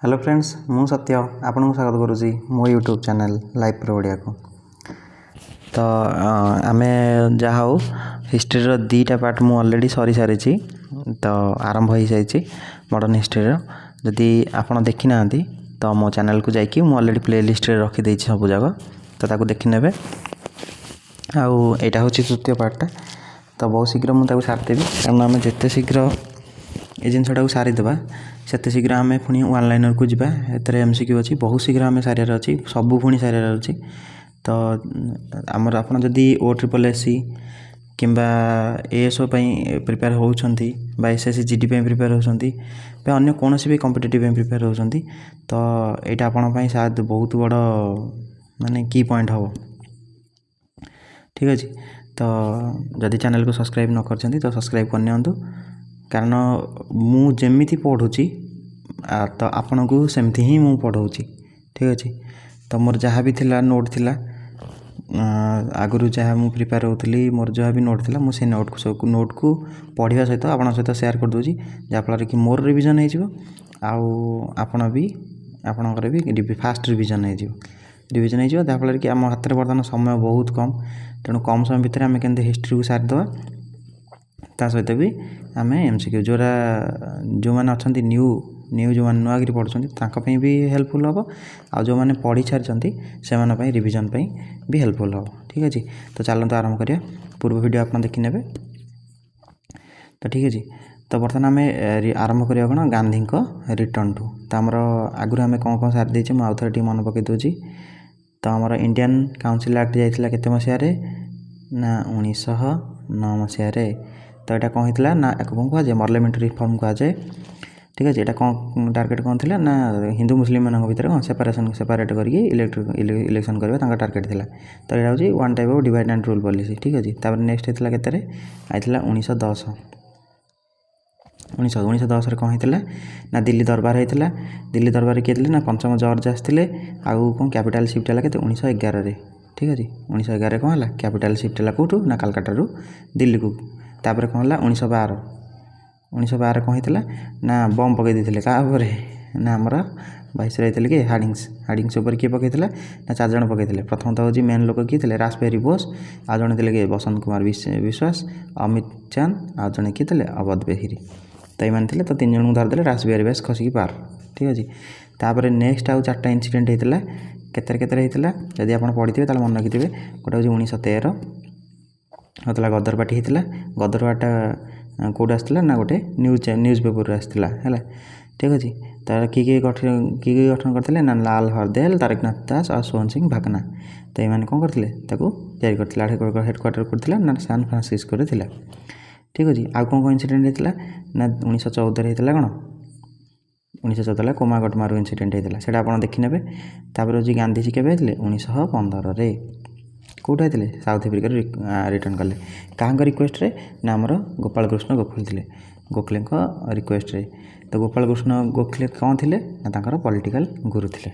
Hello friends मु सत्य आपन को स्वागत करुँची मो YouTube channel live pro Odia को। तो आम जहाँ हो हिस्ट्री दीटा पार्ट मु ऑलरेडी सरी सारी तो आरंभ हो जाए मॉडर्न हिस्ट्री जदि आपन देखी ना तो मो चैनल को जाकि मु ऑलरेडी प्ले लिस्ट रे रखी देछि सब जगह तो ताको देखि नेबे। आउ एटा होछि तृतीय पार्टटा तो बहुत शीघ्र मुझे सारिदेवी कारण आम जिते शीघ्र ये जिनटा को सारीदेवा से शीघ्र आम पुणी वन लाइनर को जावा एम एमसीक्यू अच्छी बहुत शीघ्र आम सारे अच्छी सबू पुणी सारे अच्छी। तो आमर आप OSSC कि ASO प्रिपेयर होती SSC GD प्रिपेयर होती अन्य कौन भी कॉम्पिटिटिव प्रिपेयर होती तो यहाँ आपण शायद बहुत बड़ माने की पॉइंट हम ठीक अच्छे। तो जदि चैनल को सब्सक्राइब न कर तो सब्सक्राइब करनी कारण मु जेमी पढ़ुची तो आपण को सेमती ही मु पढ़ाऊँगी ठीक अच्छे। तो मोर जहाँ भी थिला नोट थिला आगुरी जहाँ मु प्रिपेयर होती मोर जहाँ भी नोट थिला मुझे नोट को पढ़ा सहित आप सहित सेयार कर दूँगी जहाँफल कि मोर रिविजन हो आपण भी आपणकर भी फास्ट रिविजन हो जहाँफल कि आम हाथ में बर्तमान समय बहुत कम तेणु कम समय भितर आम के हिस्ट्री को सारीदे ता सहित भी आम MCQ जोरा जो मैंने अच्छा न्यू जो मैंने नुआगिरी पढ़ुं भी हेल्पफुल हम आ जो मैंने पढ़ी सारी से रिविजन भी हेल्पफुल हम ठीक अच्छे। तो चलते आरंभ करिया पूर्व वीडियो आप देखी ने तो ठीक अच्छे। तो बर्तमान आम आरंभ करिया कौन गांधी रिटर्न टू तो आमर आगुरी आम कौन कौन सारी देचे मुझे आउ थे मन पकई दूसरी। तो आमर इंडियन काउंसिल एक्ट जाइए केते मसीह ना 1909 मसीह तो यहाँ कौन होता ना एक कौन कहुए पार्लियामेंट रिफॉर्म कहुए ठीक अच्छे। यहाँ कौन टार्गेट कौन थी ना हिंदू मुस्लिम मान भर कौन सेपरेट करके इलेक्शन करवा टार्गेट थी। तो यहाँ हूँ one type of divide and rule policy ठीक अच्छे। तापर नेक्स्ट होता केते आईला 1910 1910 कौन होता ना दिल्ली दरबार होता दिल्ली दरबार किए थे ना पंचम जॉर्ज आसते आउ कौन कैपिटल शिफ्ट है के 1911 ठीक अच्छे। 1911 कौन है कैपिटल शिफ्ट है कौटू ना कलकाटा दिल्ली को। तापर कौन है 1912 कौन होता ना बम पकई देते क्या ना आमर भाइस रही कि हार्डिंग्स उपर किए पकई ना 4 जन पकई। प्रथम तो हूँ मेन लोक किए थे रासबिहारी बोस आ जड़े थे कि बसंत कुमार विश्वास अमित चांद आ जड़े किए थे अवध बेहरी तो ये थे। तो 3 जन को धरदे रासबिहारी बोस खसिकी पार ठीक अच्छे। तापर नेक्स्ट आउ 4टा इनसीडेंट होता केतर होता जदि आप पढ़ी तो मन रखिथे गोटे हूँ 1913 होता गदर पार्टी होता गदर पार्टी कौट आसला ना गोटे न्यूज पेपर आसला है ठीक अच्छे। तार किए गठन करते ना लाल हरदेल तारकनाथ दास और सोहन सिंह भाकना तो ये कौन करते तैयारी करते हेडक्वार्टर करते ना सैन फ्रांसिस्को थी ठीक अच्छे। आउ कौन इनसीडेंट होता ना 1914 होता कौन 1914 कोमागट मारू इनसीडेंट होता से आप देखी ने। तापर हूँ गांधीजी के 1915 कौट आते साउथ आफ्रिका रिटर्न कले क्या रिक्वेस्ट रे ना आमर गोपाल कृष्ण गोखले थे गोखले रिक्वेस्ट रे। तो गोपाल कृष्ण गोखले कौन थे ना पॉलिटिकल गुरु थे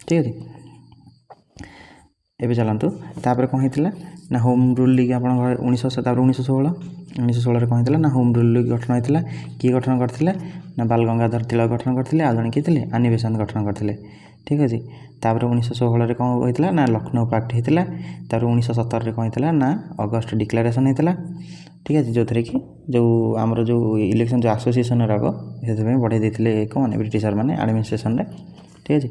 ठीक अच्छे। एवं चलतु तापर कौन होता ना होम रूल लीग आप 1916 कौन होता ना होम रूल लीग गठन होता किए गठन करते ना बाल गंगाधर तिलक गठन करते आ जड़े किए थे आनी बेसंत गठन करते ठीक अच्छे। तापर 1916 कौन होता ना लखनऊ पैक्ट होता। तापर 1917 कौन होता ना अगस्ट डिक्लेरेशन होता ठीक अच्छे जो थे कि जो आमर जो इलेक्शन जो एसोसिएशन राग से बढ़ाई देते कौन ब्रिटिशर मैंने एडमिनिस्ट्रेशन ठीक अच्छे।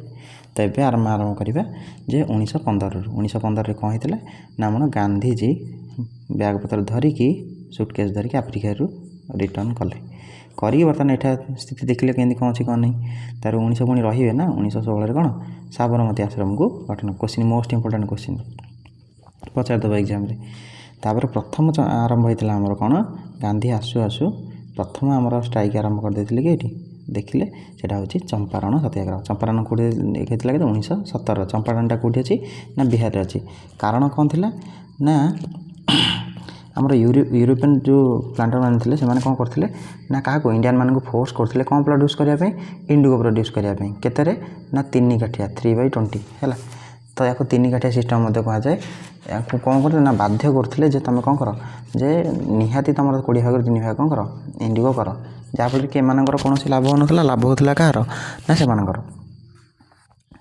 तो ये आरंभ करवा जे 1915 कौन होता ना आम गांधीजी बैग पत्र धरिकी सुटकेस धरिकी आफ्रिका रिटर्न कले करी बर्तमान यहाँ स्थिति देखिले केंदी कौन अच्छी कौन नहीं तार 19 पुणी रे ना 1916 कौन साबरमती आश्रम को गठन क्वेश्चन मोस्ट इंपोर्टेंट क्वेश्चन पचारदेव एग्जाम रे। तापर प्रथम आरंभ होता आमर कौन गांधी आसु आसु प्रथम आमर स्ट्राइक आरंभ कर देते कि ये देखिले सेटा हूँ चंपारण सत्याग्रह। चंपारण कौटे होता कि 1917 चंपारणटा कौटी अच्छी ना बिहार अच्छी कारण कौन थी ना आमर यूरोपियन जो प्लांटर मैंने थे से कौन करते ना क्या इंडियन मान को फोर्स करते कौन प्रोड्यूस करने इंडिगो प्रोड्यूस करने केते ना 3 काठिया 3/20 है। तो या 3 काठिया सिस्टम कहुए या कौन करते ना बाध्य करते तुम कौन कर जे निहाती तुम 20 भाग 3 भाग कौन कर इंडिगो कर जहाँफल कि एम कौन लाभ होना लाभ होता कହାର ना से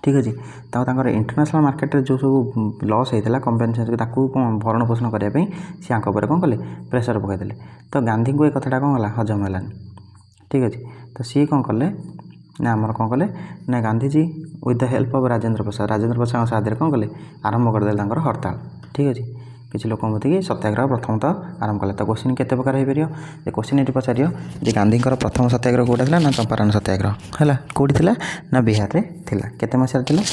ठीक अच्छे तर इंटरनेशनल मार्केट जो सब लॉस होता कंपेनसेसन कौन भरण पोषण करने सी कौन कले प्रेसर पकईदे तो गांधी को ये कथाटा कौन है हजम है ठीक अच्छे तो सी कौन कले ना आमर कौन कले ना Gandhiji with the help of Rajendra Prasad साथ कौन कले आरंभ करदे हड़ताल ठीक अच्छे किसी लोक मत सत्याग्रह प्रथमतः आरंभ कले तो क्वेश्चन केते प्रकार हो पार क्वेश्चन ये पचार जे गांधी प्रथम सत्याग्रह कौटा था ना चंपारण सत्याग्रह है कौटी थी ना बिहार में थिला केते मसीह थी ना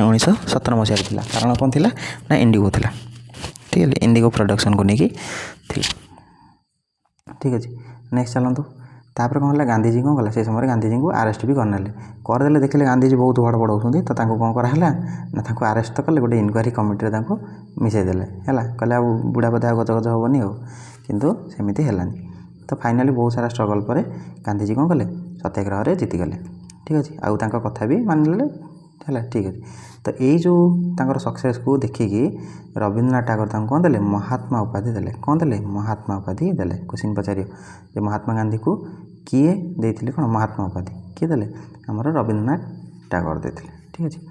1917 मसीह थी कारण कौन थी ना इंडिगो थी ठीक है इंडिगो प्रोडक्शन को लेकिन थी ठीक अच्छे नेक्स्ट चलतु तापर कौन है गांधीजी कौन कला से समय गांधीजी को आरेस्ट भी करने करदे देखिले गांधीजी बहुत हड़बड़ होती तो कौन कराला ना आरेस्ट तो कले गोटे इनक्वारी कमिटी मिसेदेले है कहले बुढ़ा पदा गज गज हेनी किंतु सेमती है तो फाइनाली बहुत सारा स्ट्रगल पर गांधीजी कौन कले सत्याग्रह जीतीगले ठीक अच्छे आउ कथा भी मानिले है ठीक अच्छे तो यही जो सक्सेस को देखिकी रवींद्रनाथ टागोर कौन देले महात्मा उपाधि देले कौन देले महात्मा उपाधि देले क्वेश्चन पचार महात्मा गांधी को किए देते कौन महात्मा उपाधि किए देले आमर रवींद्रनाथ टागोर देते ठीक अच्छे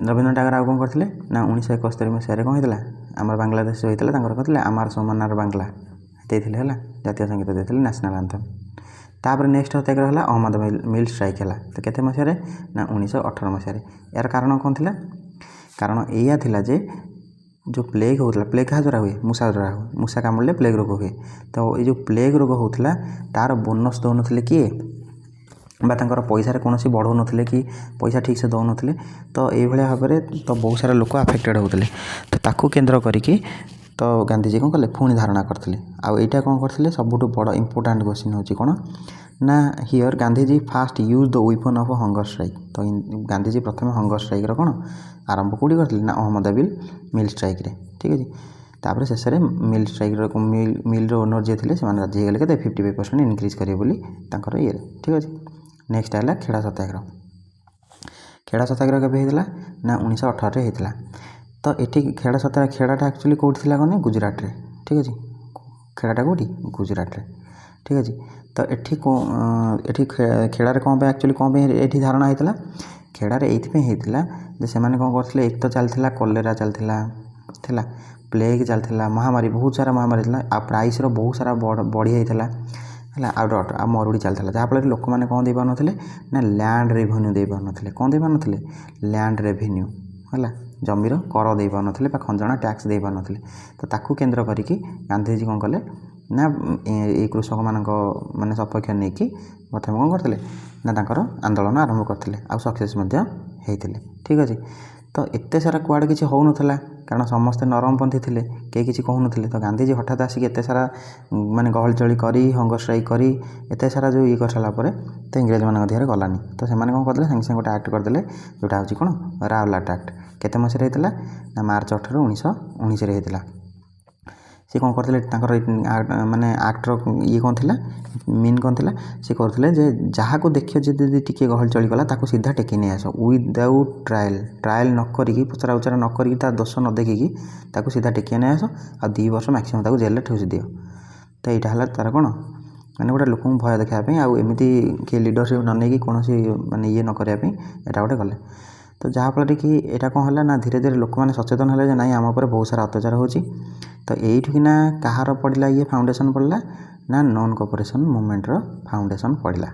रवींद्रनाथ टागोर आउ कौन करते ना 1971 मसीह कौन होता आम बांग्लादेश जो होता कहते आमार सोमनार बांग्ला देते है जातीय संगीत देते नेशनल आंथम तापर नेक्स्ट सत्याग्रह है अहमद मिल स्ट्राइक है तो केते मसीह ना 1918 मसीह यार कारण कौन थी कारण या थिला जे जो प्लेग होता प्लेग क्या द्वारा हुए मूषा द्वारा हुए मूषा कामुड़े प्लेग रोग हुए तो ये जो प्लेग रोग होता तार बोनस दौन किए पैसा कौन बढ़ाऊ नथिले कि पैसा ठीक से दौन तो ये भाव में तो बहुत सारा लोक आफेक्टेड होते तो ताकू केन्द्र करिकी तो गांधीजी कौन कले पुणी धारणा करते आईटा कौन करते सबुठ बड़ इंपोर्टाट क्वेश्चन हो कौन ना here Gandhiji fast use the weapon of hunger strike तो गांधीजी प्रथम हंगर स्ट्राइक कौन आरंभ कौटी करते ना अहमदाबाद मिल स्ट्राइक रे ठीक अच्छे तापर शेष मिल स्ट्राइक मिल ओनर जी थे राजी होगले के 55% इनक्रीज करेंगे ये ठीक अच्छे नेक्स्ट है खेड़ा सत्याग्रह खेड़ा सत्याग्रह केवे होता ना 1918 होता तो ये खेड़ा सत्याग्रह खेड़ाटा एक्चुअली कौटी थी कहने गुजरात रे ठीक अच्छे खेड़ाटा कौटी गुजरात रे ठीक अच्छे तो ये खेड़ारे कौन एक्चुअली कौन ये धारणा होता खेड़ारे ये होता से मैंने कौन करते एक तो चलता कलेरा चलता प्लेग चलता महामारी बहुत सारा महामारी आ प्राइस बहुत सारा बढ़ी होता है आ मरुड़ी चलता जहाँफल लोक मैंने कौन दे पार ना लैंड रेवेन्यू दे पार ना कौन दे पार ना लैंड रेवेन्यू है जमीर कर दे पार ना खंजना टैक्स दे पार ना तो ताकू केन्द्र करिकी गांधीजी कौन कले ना ये कृषक मान माने सपक्ष नहीं कि प्रथम कौन करते ना आंदोलन आरंभ करते आ सक्सेस होते ठीक अच्छे तो एत सारा कुआड़े किसी हो नाला कारण समस्ते नरमपंथी थे कई किसी कहून तो गांधीजी हठात आसिक एत सारा माने गहल चली करी हंगर स्ट्राइक करी एत सारा जो ये कर सारापर तो इंग्रेज मान देहरे गलानी तो से कौन सागे सागे गोटे आक्ट करदे जोटा हूँ कौन रावलाट आक्ट केते मसीह होता ना मार्च 18 1919 होता सी कौन करते माने आक्टर ये कौन थी मीन कौन थी सी करते जहाँ को देखिए जी टी गहल चलीगला ताको सीधा टेकी नहीं आस विदाउट ट्रायल न करी पचरा उचरा न करी दोष न देखिकी ताको सीधा टेकी नहीं आस आ 2 वर्ष मैक्सिमम ताको जेल ठूस दियो तो यहाँ है तार कौन मैंने गोटे लोक भय देखापी आमती किए लिडरशिप न नहीं कौन माने ये न करने यहाँ गोटे गले तो जहाँफल कि यहाँ कौन है ना धीरे धीरे लोक मैंने सचेतन है ना आम पर बहुत सारा अत्याचार होची तो यहीठिना कहार पड़ा ये फाउंडेशन पड़ा ना नॉन कोऑपरेशन मूवमेंट फाउंडेशन पड़ा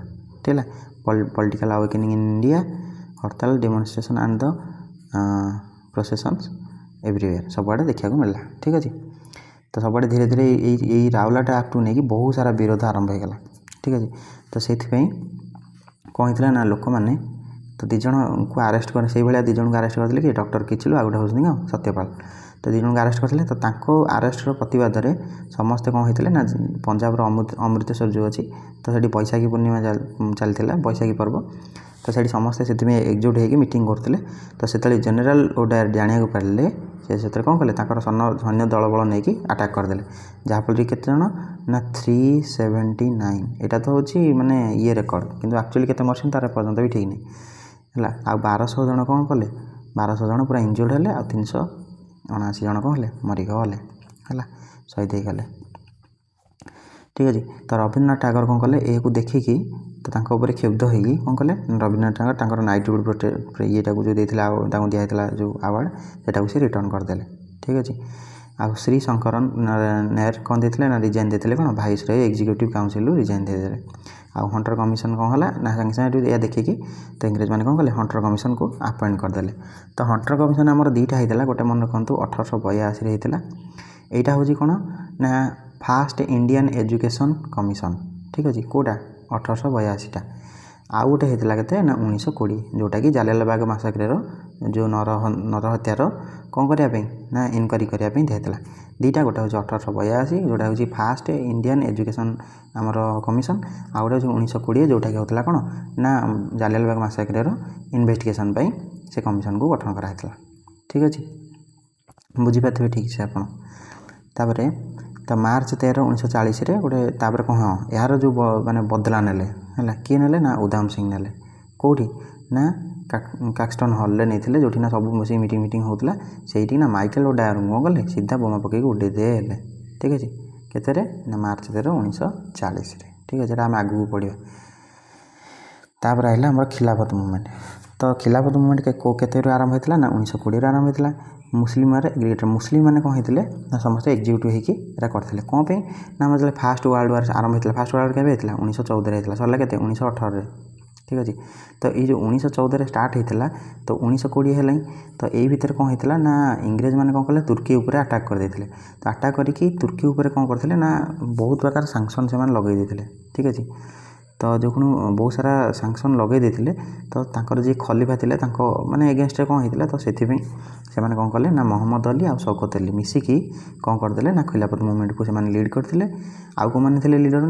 ठीक है पॉलिटिकल अवेकनिंग इन इंडिया हड़ताल डेमोन्स्ट्रेशन एंड द प्रोसेसन्स एवरीवेयर सबआड़े देखा मिलला ठीक अच्छे तो सबआड़े धीरे धीरे यही रावलाट आक्ट नहीं बहुत सारा विरोध आरंभ होगा ठीक अच्छे तो से कौन होता ना लोक मैंने तो दिज को आरेस्ट कर से भाया दिज को आरेस्ट करते कि डॉक्टर किचलू आ गए हूँ सत्यपाल तो दिज को आरेस्ट करते तो आरेस्ट प्रतिवाद में समस्ते कौन होते ना पंजाब अमृतसर जो अच्छी तो से बैशाखी पूर्णिमा चलता बैशाखी पर्व तो से समस्ते से एकजुट होकर मीटिंग करते तो से जनरल ओडायर जाना पारे से कौन कले सैन्य दल बल नहीं आटाक करदे जहाँफल के ना 379 यहाँ तो हूँ माने ये रेकर्ड किंतु एक्चुअली केते मरछन तार पर्यंत भी ठीक नहीं है आ 1200 जन कौन कले 1200 जन पूरा इंजर्ड है आ 379 जन कौन है मरीगले है शहीद हो गले ठीक अच्छे तो रवींद्रनाथ टागोर कौन कले यह देखिकी ତାଙ୍କ ଉପରେ କ୍ଷୁବ୍ଧ ହେଇକି କ'ଣ କଲେ ରବୀନ୍ଦ୍ରନାଥ ତାଙ୍କର ନାଇଟହୁଡ୍ ଇଏଟାକୁ ଯେଉଁ ଦେଇଥିଲା ତାଙ୍କୁ ଦିଆହେଇଥିଲା ଯେଉଁ ଆୱାର୍ଡ଼ ସେଟାକୁ ସେ ରିଟର୍ନ କରିଦେଲେ। ଠିକ୍ ଅଛି। ଆଉ ଶ୍ରୀ ଶଙ୍କରନ୍ ନାୟର କ'ଣ ଦେଇଥିଲେ ନା ରିଜାଇନ୍ ଦେଇଥିଲେ କ'ଣ ଭାଇସରୟ ଏକ୍ଜିକ୍ୟୁଟିଭ୍ କାଉନସିଲ୍ରୁ ରିଜାଇନ୍ ଦେଇଦେଲେ। ଆଉ ହଣ୍ଟର କମିଶନ୍ କ'ଣ ହେଲା ନା ସାଙ୍ଗେ ସାଙ୍ଗେ ଏହା ଦେଖିକି ତ ଇଂରେଜମାନେ କ'ଣ କଲେ ହଣ୍ଟର କମିଶନକୁ ଆପଏଣ୍ଟ କରିଦେଲେ। ତ ହଣ୍ଟର କମିଶନ ଆମର ଦୁଇଟା ହେଇଥିଲା, ଗୋଟେ ମନେ ରଖନ୍ତୁ 1882ରେ ହେଇଥିଲା। ଏଇଟା ହେଉଛି କ'ଣ ନା ଫାଷ୍ଟ ଇଣ୍ଡିଆନ୍ ଏଜୁକେସନ୍ କମିଶନ୍। ଠିକ୍ ଅଛି। କେଉଁଟା 1882ଟା। ଆଉ ଗୋଟେ ହେଇଥିଲା କେତେ ନା 1920 ଯେଉଁଟାକି ଜାଲିଆନାବାଗ ମାସାକ୍ରେର ଯେଉଁ ନରହତ୍ୟାର କ'ଣ କରିବା ପାଇଁ ନା ଇନକ୍ୱାରି କରିବା ପାଇଁ ଦିଆହେଇଥିଲା। ଦୁଇଟା ଗୋଟେ ହେଉଛି 1882 ଯେଉଁଟା ହେଉଛି ଫାଷ୍ଟ ଇଣ୍ଡିଆନ୍ ଏଜୁକେସନ୍ ଆମର କମିଶନ୍, ଆଉ ଗୋଟେ ହେଉଛି 1920 ଯେଉଁଟାକି ହେଉଥିଲା କ'ଣ ନା ଜାଲିଆନାବାଗ ମାସାକ୍ରେର ଇନଭେଷ୍ଟିଗେସନ୍ ପାଇଁ ସେ କମିଶନକୁ ଗଠନ କରାହେଇଥିଲା। ଠିକ୍ ଅଛି। ବୁଝିପାରିଥିବେ ଠିକ୍ ସେ ଆପଣ। ତାପରେ ତ ମାର୍ଚ୍ଚ 13, 1940ରେ ଗୋଟେ ତାପରେ କ'ଣ ଏହାର ଯେଉଁ ମାନେ ବଦଲା ନେଲେ ହେଲା କିଏ ନେଲେ ନା ଉଧାମ ସିଂ ନେଲେ। କେଉଁଠି ନା କାକ୍ଷ୍ଟନ୍ ହଲ୍ରେ ନେଇଥିଲେ ଯେଉଁଠି ନା ସବୁ ବସିକି ମିଟିଂ ହେଉଥିଲା। ସେଇଠି ନା ମାଇକେଲ ଓ ଡାୟରଙ୍କୁ କ'ଣ କଲେ ସିଧା ବୋମା ପକାଇକି ଉଡ଼େଇ ଦେଲେ। ଠିକ୍ ଅଛି। କେତେରେ ନା ମାର୍ଚ୍ଚ 13, 1940ରେ। ଠିକ୍ ଅଛି। ଏଇଟା ଆମେ ଆଗକୁ ପଢ଼ିବା। ତାପରେ ଆସିଲା ଆମର ଖିଲାଫତ ମୁଭମେଣ୍ଟ। ତ ଖିଲାଫତ ମୁଭମେଣ୍ଟ କେତେରୁ ଆରମ୍ଭ ହେଇଥିଲା ନା 1920ରୁ ଆରମ୍ଭ ହେଇଥିଲା। ମୁସଲିମମାନେ କ'ଣ ହେଇଥିଲେ ନା ସମସ୍ତେ ଏକଜୁଟ ହେଇକି ଏଇଟା କରିଥିଲେ। କ'ଣ ପାଇଁ ନା ଆମର ଯେତେବେଳେ ଫାଷ୍ଟ ୱାର୍ଲଡ଼ ୱାର୍ ଆରମ୍ଭ ହେଇଥିଲା, ଫାଷ୍ଟ ୱାର୍ଲଡ଼ କେବେ ହେଇଥିଲା 1914ରେ ହେଇଥିଲା, ସରିଲା କେତେ 1918ରେ। ଠିକ୍ ଅଛି। ତ ଏଇ ଯେଉଁ 1914ରେ ଷ୍ଟାର୍ଟ ହେଇଥିଲା ତ 1920 ହେଲାଣି। ତ ଏଇ ଭିତରେ କ'ଣ ହେଇଥିଲା ନା ଇଂରେଜମାନେ କ'ଣ କଲେ ତୁର୍କୀ ଉପରେ ଆଟାକ୍ କରିଦେଇଥିଲେ। ତ ଆଟାକ୍ କରିକି ତୁର୍କୀ ଉପରେ କ'ଣ କରିଥିଲେ ନା ବହୁତ ପ୍ରକାର ସାଙ୍କସନ୍ ସେମାନେ ଲଗାଇ ଦେଇଥିଲେ। ଠିକ୍ ଅଛି। ତ ଯେଉଁ ବହୁତ ସାରା ସାଙ୍କସନ୍ ଲଗାଇ ଦେଇଥିଲେ ତ ତାଙ୍କର ଯିଏ ଖଲିଫା ଥିଲେ ତାଙ୍କ ମାନେ ଏଗେନଷ୍ଟରେ କ'ଣ ହେଇଥିଲା ତ ସେଥିପାଇଁ ସେମାନେ କ'ଣ କଲେ ନା ମହମ୍ମଦ ଅଲି ଆଉ ଶୌକତ ଅଲି ମିଶିକି କ'ଣ କରିଦେଲେ ନା ଖିଲାଫତ ମୁଭମେଣ୍ଟକୁ ସେମାନେ ଲିଡ଼୍ କରିଥିଲେ। ଆଉ କେଉଁମାନେ ଥିଲେ ଲିଡ଼ର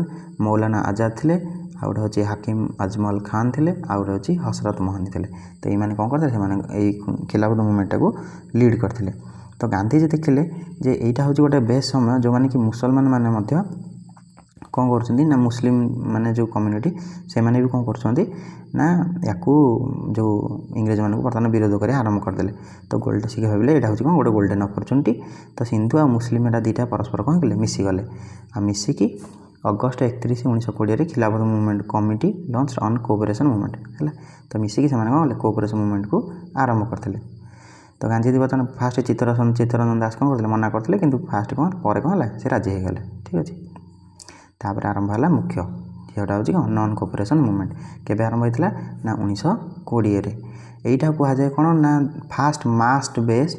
ମୌଲାନା ଆଜାଦ ଥିଲେ, ଆଉ ଗୋଟେ ହେଉଛି ହାକିମ ଆଜମଲ ଖାନ୍ ଥିଲେ, ଆଉ ଗୋଟେ ହେଉଛି ହସରତ ମୋହନି ଥିଲେ। ତ ଏଇମାନେ କ'ଣ କରିଥିଲେ ସେମାନେ ଏଇ ଖିଲାଫତ ମୁଭମେଣ୍ଟଟାକୁ ଲିଡ଼୍ କରିଥିଲେ। ତ ଗାନ୍ଧୀଜୀ ଦେଖିଲେ ଯେ ଏଇଟା ହେଉଛି ଗୋଟେ ବେଷ୍ଟ ସମୟ ଯେଉଁମାନେ କି ମୁସଲମାନ ମାନେ ମଧ୍ୟ କ'ଣ କରୁଛନ୍ତି ନା ମୁସଲିମ ମାନେ ଯେଉଁ କମ୍ୟୁନିଟି ସେମାନେ ବି କ'ଣ କରୁଛନ୍ତି ନା ୟାକୁ ଯେଉଁ ଇଂରେଜମାନଙ୍କୁ ବର୍ତ୍ତମାନ ବିରୋଧ କରି ଆରମ୍ଭ କରିଦେଲେ। ତ ଶିଖି ଭାବିଲେ ଏଇଟା ହେଉଛି କ'ଣ ଗୋଟେ ଗୋଲ୍ଡେନ୍ ଅପରଚ୍ୟୁନିଟି। ତ ହିନ୍ଦୁ ଆଉ ମୁସଲିମ ଏଇଟା ଦୁଇଟା ପରସ୍ପର କ'ଣ କଲେ ମିଶିଗଲେ। ଆଉ ମିଶିକି ଅଗଷ୍ଟ 31, 1920ରେ Khilafat movement committee launch non cooperation movement ହେଲା। ତ ମିଶିକି ସେମାନେ କ'ଣ କଲେ କୋଅପରେସନ୍ ମୁଭମେଣ୍ଟକୁ ଆରମ୍ଭ କରିଥିଲେ। ତ ଗାନ୍ଧୀଜୀ ବର୍ତ୍ତମାନ ଫାଷ୍ଟ ଚିତ୍ତରଞ୍ଜନ ଦାସ କ'ଣ କରିଥିଲେ ମନା କରିଥିଲେ, କିନ୍ତୁ ଫାଷ୍ଟ କ'ଣ ପରେ କ'ଣ ହେଲା ସେ ରାଜି ହେଇଗଲେ। ଠିକ୍ ଅଛି। ତାପରେ ଆରମ୍ଭ ହେଲା ମୁଖ୍ୟ ଯେଉଁଟା ହେଉଛି କ'ଣ ନନ୍ କୋଅପରେସନ୍ ମୁଭମେଣ୍ଟ। କେବେ ଆରମ୍ଭ ହେଇଥିଲା ନା 1920ରେ। ଏଇଟା କୁହାଯାଏ କ'ଣ ନା first mass based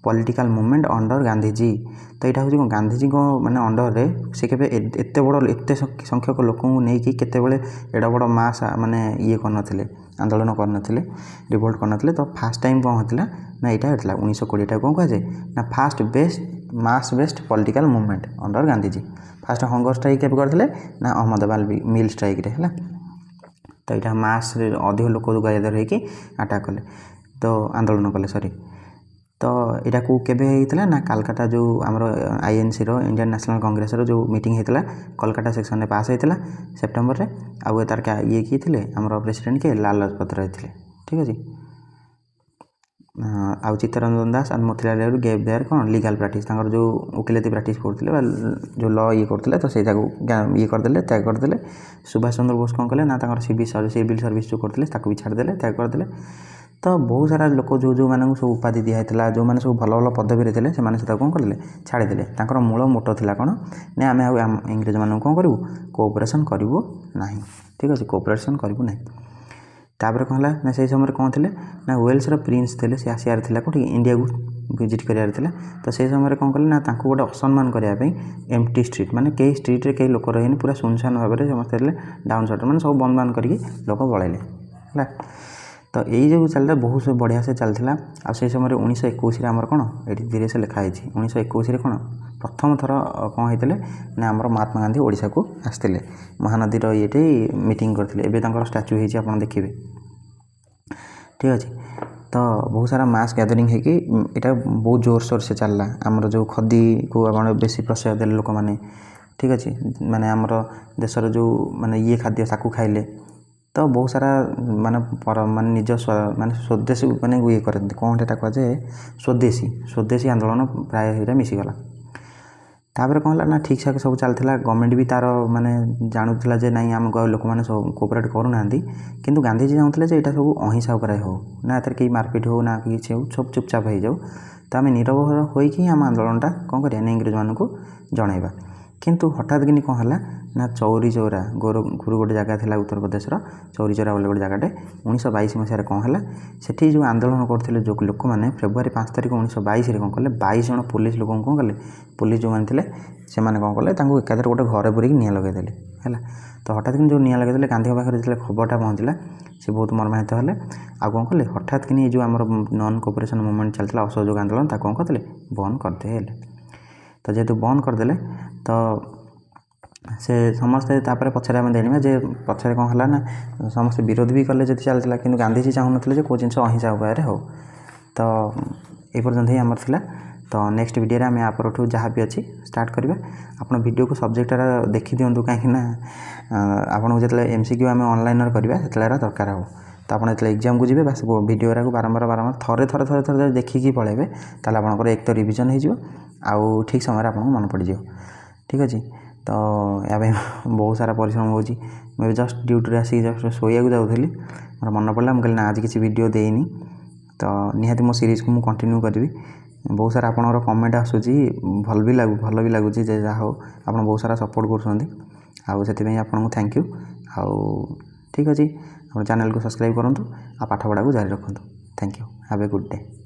political movement under Gandhiji. ତ ଏଇଟା ହେଉଛି କ'ଣ ଗାନ୍ଧୀଜୀଙ୍କ ମାନେ ଅଣ୍ଡରରେ ସେ କେବେ ଏତେ ସଂଖ୍ୟକ ଲୋକଙ୍କୁ ନେଇକି କେତେବେଳେ ଏଡ଼େ ବଡ଼ ମାସ୍ ମାନେ ଇଏ କରିନଥିଲେ, ଆନ୍ଦୋଳନ କରିନଥିଲେ, ରିଭୋଲ୍ଟ କରିନଥିଲେ। ତ ଫାଷ୍ଟ ଟାଇମ୍ କ'ଣ ହେଇଥିଲା ନା ଏଇଟା ହେଇଥିଲା 1920ଟାକୁ କ'ଣ କୁହାଯାଏ ନା first mass based political movement under Gandhiji. First hunger strike କେବେ କରିଥିଲେ ନା ଅହମ୍ମଦାବାଦ ମିଲ୍ ଷ୍ଟ୍ରାଇକ୍ରେ ହେଲା। ତ ଏଇଟା ମାସ୍ରେ ଅଧିକ ଲୋକ ଗାଦର ହେଇକି ଆଟାକ୍ କଲେ ତ ଆନ୍ଦୋଳନ କଲେ ତ ଏଇଟାକୁ କେବେ ହେଇଥିଲା ନା କାଲକାଟା ଯେଉଁ ଆମର INCର ଇଣ୍ଡିଆନ୍ ନ୍ୟାସନାଲ୍ କଂଗ୍ରେସର ଯେଉଁ ମିଟିଂ ହେଇଥିଲା କୋଲକାତା ସେକ୍ସନରେ ପାସ୍ ହେଇଥିଲା ସେପ୍ଟେମ୍ବରରେ। ଆଉ ତାର ଇଏ କିଏ ଥିଲେ ଆମର ପ୍ରେସିଡେଣ୍ଟ କିଏ ଲାଲ ଲାଜପତ ରାୟ ଥିଲେ। ଠିକ୍ ଅଛି। ଆଉ ଚିତ୍ତରଞ୍ଜନ ଦାସ ଆଉ ମୋତିଲାଲ ନେହେରୁ ଗେଭ୍ ଦେୟାର କ'ଣ ଲିଗାଲ୍ ପ୍ରାକ୍ଟିସ୍ ତାଙ୍କର ଯେଉଁ ଓକିଲାତି ପ୍ରାକ୍ଟିସ୍ କରୁଥିଲେ ବା ଯେଉଁ ଲ ଇଏ କରୁଥିଲେ ତ ସେଇଟାକୁ ଇଏ କରିଦେଲେ, ତ୍ୟାଗ କରିଦେଲେ। ସୁଭାଷ ଚନ୍ଦ୍ର ବୋଷ କ'ଣ କଲେ ନା ତାଙ୍କର ସିଭିଲ୍ ସର୍ଭିସ୍ ଯେଉଁ କରୁଥିଲେ ତାକୁ ବି ଛାଡ଼ିଦେଲେ, ତ୍ୟାଗ କରିଦେଲେ। ତ ବହୁତ ସାରା ଲୋକ ଯେଉଁମାନଙ୍କୁ ସବୁ ଉପାଧି ଦିଆହେଇଥିଲା, ଯେଉଁମାନେ ସବୁ ଭଲ ଭଲ ପଦବୀରେ ଥିଲେ ସେମାନେ ସେଟାକୁ କ'ଣ କରିଦେଲେ ଛାଡ଼ିଦେଲେ। ତାଙ୍କର ମୂଳ ମୋଟୋ ଥିଲା କ'ଣ ନା ଆମେ ଆଉ ଇଂରେଜମାନଙ୍କୁ କ'ଣ କରିବୁ କୋଅପରେସନ୍ କରିବୁ ନାହିଁ। ଠିକ୍ ଅଛି। କୋଅପରେସନ୍ କରିବୁ ନାହିଁ। ତାପରେ କ'ଣ ହେଲା ନା ସେଇ ସମୟରେ କ'ଣ ଥିଲେ ନା ୱେଲ୍ସର ପ୍ରିନ୍ସ ଥିଲେ, ସେ ଆସିବାର ଥିଲା କେଉଁଠି ଇଣ୍ଡିଆକୁ ଭିଜିଟ୍ କରିବାର ଥିଲା। ତ ସେଇ ସମୟରେ କ'ଣ କଲେ ନା ତାଙ୍କୁ ଗୋଟେ ଅସମ୍ମାନ କରିବା ପାଇଁ ଏମ୍ପ୍ଟି ଷ୍ଟ୍ରିଟ୍ ମାନେ କେହି ଷ୍ଟ୍ରିଟ୍ରେ କେହି ଲୋକ ରହିନି, ପୁରା ଶୂନଶାନ ଭାବରେ ସମସ୍ତେ ଥିଲେ ଡାଉନ୍ ସଟ୍ ମାନେ ସବୁ ବନ୍ଦ କରିକି ଲୋକ ପଳାଇଲେ ହେଲା। ତ ଏଇ ଯେଉଁ ଚାଲିଲା ବହୁତ ବଢ଼ିଆ ସେ ଚାଲିଥିଲା। ଆଉ ସେଇ ସମୟରେ 1921ରେ ଆମର କ'ଣ ଏଠି ଧୀରେ ସେ ଲେଖା ହେଇଛି 1921ରେ କ'ଣ ପ୍ରଥମ ଥର କ'ଣ ହେଇଥିଲେ ନା ଆମର ମହାତ୍ମା ଗାନ୍ଧୀ ଓଡ଼ିଶାକୁ ଆସିଥିଲେ, ମହାନଦୀର ଇଏଠି ମିଟିଂ କରିଥିଲେ। ଏବେ ତାଙ୍କର ଷ୍ଟାଚ୍ୟୁ ହେଇଛି ଆପଣ ଦେଖିବେ। ଠିକ୍ ଅଛି। ତ ବହୁତ ସାରା ମାସ୍ ଗ୍ୟାଦରିଂ ହେଇକି ଏଇଟା ବହୁତ ଜୋରସୋର ସେ ଚାଲିଲା। ଆମର ଯେଉଁ ଖଦୀକୁ ଆପଣ ବେଶୀ ପ୍ରଶ୍ରୟ ଦେଲେ ଲୋକମାନେ। ଠିକ୍ ଅଛି। ମାନେ ଆମର ଦେଶର ଯେଉଁ ମାନେ ଇଏ ଖାଦ୍ୟ ତାକୁ ଖାଇଲେ। ତ ବହୁତ ସାରା ମାନେ ନିଜ ମାନେ ସ୍ୱଦେଶୀ ମାନେ ଇଏ କରନ୍ତି କ'ଣ ଏଇଟା କୁହାଯାଏ ସ୍ୱଦେଶୀ ଆନ୍ଦୋଳନ ପ୍ରାୟ ସେଇଟା ମିଶିଗଲା। तापर कौन है ना ठीक ठाक सब चलता गवर्नमेंट भी तार माने जानूला जे ना आम लोक मैंने सब कोअपरेट करूना किंतु गांधीजी चाहूले जे यहाँ सब अहिंसा उपर हो ना एथर कहीं मारपिट हो ना किसी हो सब चुपचाप हो जाऊ तो आम नीरव होइकी आम आंदोलनटा कौन करिया ना इंग्रेज मानू जनइबा किंतु हठात कि कौन है ना चौरी चौरा गुरु गोटे जगह था उत्तर प्रदेश चौरी चौरा बोले गोटे जगह 1922 मसीह कौन है सेठी जो आंदोलन करते जो लोक मैंने फेब्रुआरी 5 तारिख 1922 कौन कले 22 जन पुलिस लोक कौन कले पुलिस जो मैंने से कौन कले एकाधर गोटे घरे पूरी निआं लगेदेले है तो हठात कि जो निआं लगेदेले गांधी पाखे जो खबरटा पहुँचला से बहुत मर्माहित हेले आ कौन कले हठात कि जो आम नॉन कोऑपरेशन मूवमेंट चलता असहयोग आंदोलन कौन करते बंद करदे तो जेहेतु बंद करदे तो से समस्ते पछारे आम जाना जे पछारे कौन है ना समस्ते विरोध भी कले जब चलता कि गांधीजी चाहून कौ जिन अहिंसा उपाय हो तो ये पर्यंत ही आमर था तो नेक्स्ट वीडियो आम आपरठू जहाँ भी अच्छी स्टार्ट करवा आप वीडियो को सब्जेक्ट देखी दिंतु कहीं आपको जो MCQ आम ऑनलाइन करवा से दरकार हो तो आप जो एग्जाम को जी बास वीडियो को बारंबार थे देखिकी पलैबे ताल आप एक तो रिविजन हो आउ ठीक समय आपको मन पड़ज ठीक अच्छे तो या बहुत सारा परिश्रम होची मैं जस्ट ड्यूटी आसिक जस्ट शोया जाऊँगी मोर मन पड़ा मुझे ना आज किसी वीडियो देनी तो निहाती मो सीरीज को मुझे कंटिन्यू करी बहुत सारा आपणकर कमेंट आसूची भल भी लगुच जहाँ हो आप बहुत सारा सपोर्ट कर आपको थैंक यू आउ ठीक अच्छे आप चैनल को सब्सक्राइब करूँ आ पाठ पढ़ा को जारी रखुँ thank you have a good day.